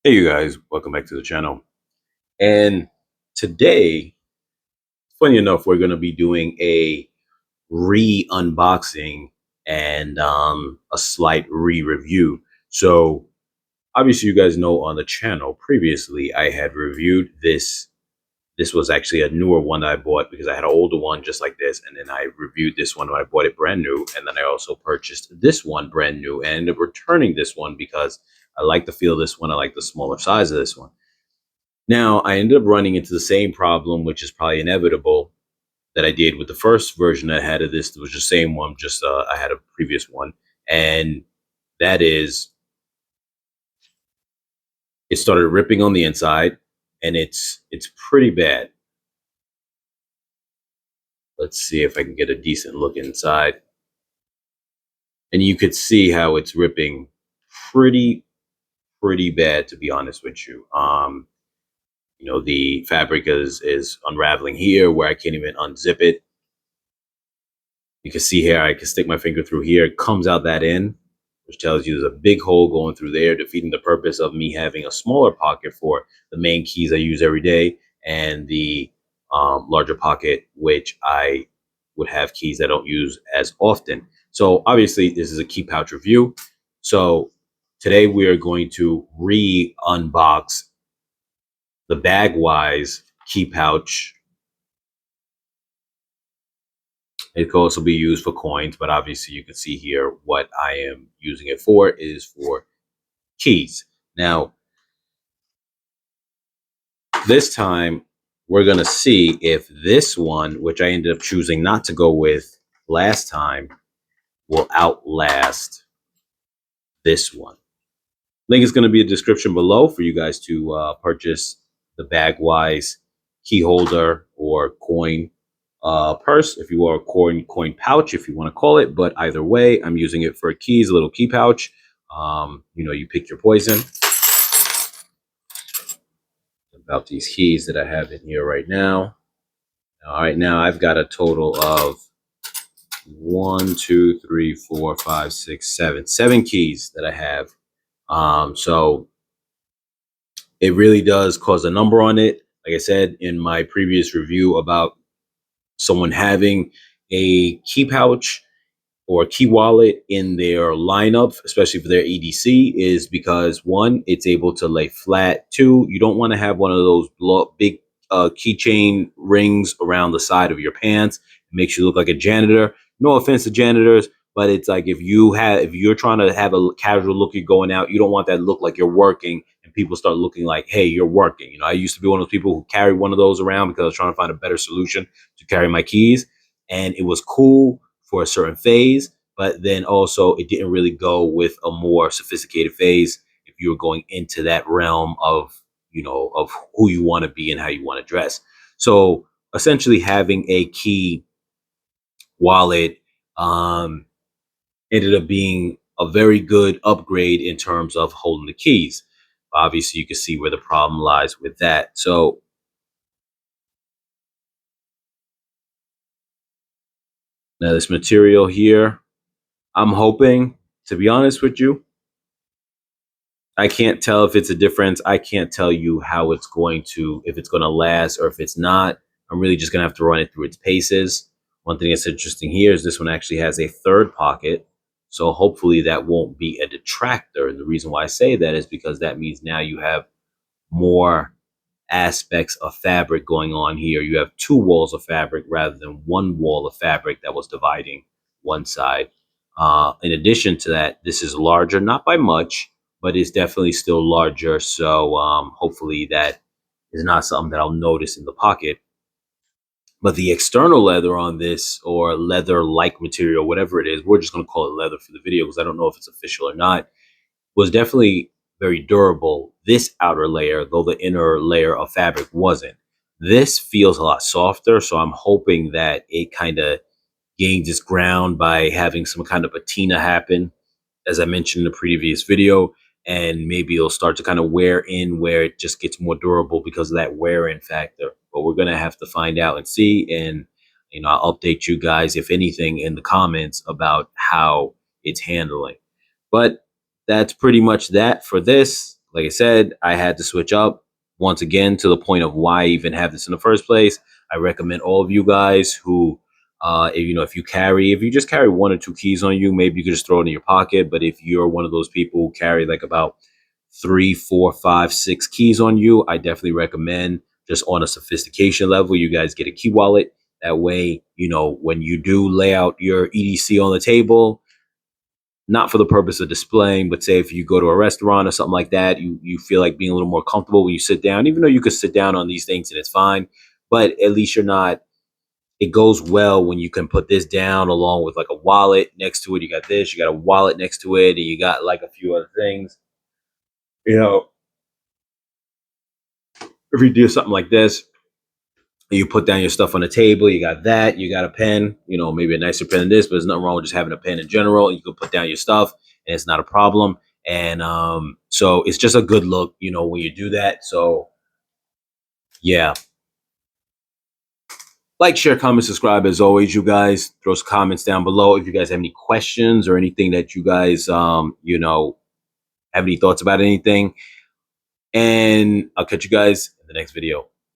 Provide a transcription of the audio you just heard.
Hey you guys, welcome back to the channel. And today, funny enough, we're going to be doing a re-unboxing and a slight re-review. So obviously you guys know on the channel previously I had reviewed this. This was actually a newer one that I bought because I had an older one just like this. And then I reviewed this one when I bought it brand new. And then I also purchased this one brand new and ended up returning this one because I like the feel of this one. I like the smaller size of this one. Now, I ended up running into the same problem, which is probably inevitable, that I did with the first version I had of this. It was the same one, just I had a previous one. And that is, it started ripping on the inside, and it's pretty bad. Let's see if I can get a decent look inside. And you could see how it's ripping pretty, pretty bad, to be honest with you. The fabric is unraveling here where I can't even unzip it. You can see here, I can stick my finger through here. It comes out that end, which tells you there's a big hole going through there, defeating the purpose of me having a smaller pocket for the main keys I use every day and the larger pocket, which I would have keys I don't use as often. So obviously this is a key pouch review. So today we are going to re-unbox the Bagwise key pouch. It can also be used for coins, but obviously you can see here what I am using it for is for keys. Now, this time we're going to see if this one, which I ended up choosing not to go with last time, will outlast this one. Link is going to be in the description below for you guys to purchase the Bagwise key holder or coin purse, if you will, a coin pouch, if you want to call it. But either way, I'm using it for keys, a little key pouch. You pick your poison. About these keys that I have in here right now. All right, now I've got a total of 1, 2, 3, 4, 5, 6, 7 keys that I have. So it really does cause a number on it. Like I said in my previous review about someone having a key pouch or key wallet in their lineup, especially for their EDC, is because one, it's able to lay flat. Two, you don't want to have one of those big keychain rings around the side of your pants. It makes you look like a janitor. No offense to janitors, but it's like if you're trying to have a casual look, you're going out, you don't want that look like you're working and people start looking like, hey, you're working. I used to be one of those people who carry one of those around because I was trying to find a better solution to carry my keys. And it was cool for a certain phase, but then also it didn't really go with a more sophisticated phase if you were going into that realm of of who you want to be and how you want to dress. So essentially having a key wallet ended up being a very good upgrade in terms of holding the keys. Obviously you can see where the problem lies with that. So now this material here, I'm hoping, to be honest with you, I can't tell if it's a difference. I can't tell you how it's going to, if it's going to last or if it's not. I'm really just going to have to run it through its paces. One thing that's interesting here is this one actually has a third pocket. So hopefully that won't be a detractor. And the reason why I say that is because that means now you have more aspects of fabric going on here. You have two walls of fabric rather than one wall of fabric that was dividing one side. In addition to that, this is larger, not by much, but it's definitely still larger. So hopefully that is not something that I'll notice in the pocket. But the external leather on this, or leather-like material, whatever it is, we're just going to call it leather for the video because I don't know if it's official or not, was definitely very durable. This outer layer, though the inner layer of fabric wasn't. This feels a lot softer, so I'm hoping that it kind of gains its ground by having some kind of patina happen, as I mentioned in the previous video, and maybe it'll start to kind of wear in where it just gets more durable because of that wear in factor. But we're going to have to find out and see, and I'll update you guys, if anything, in the comments about how it's handling. But that's pretty much that for this. like I said, I had to switch up once again to the point of why I even have this in the first place. I recommend all of you guys who, if you just carry 1 or 2 keys on you, maybe you could just throw it in your pocket. But if you're one of those people who carry like about 3, 4, 5, 6 keys on you, I definitely recommend just on a sophistication level, you guys get a key wallet. That way, when you do lay out your EDC on the table, not for the purpose of displaying, but say if you go to a restaurant or something like that, you feel like being a little more comfortable when you sit down, even though you could sit down on these things and it's fine, but at least you're not, it goes well when you can put this down along with like a wallet next to it. You got this, you got a wallet next to it, and you got like a few other things. You know, if you do something like this, you put down your stuff on the table, you got that, you got a pen, maybe a nicer pen than this, but there's nothing wrong with just having a pen in general. You can put down your stuff and it's not a problem. And so it's just a good look, when you do that. So yeah. Like, share, comment, subscribe as always, you guys. Throw some comments down below if you guys have any questions or anything that you guys have any thoughts about anything. And I'll catch you guys in the next video.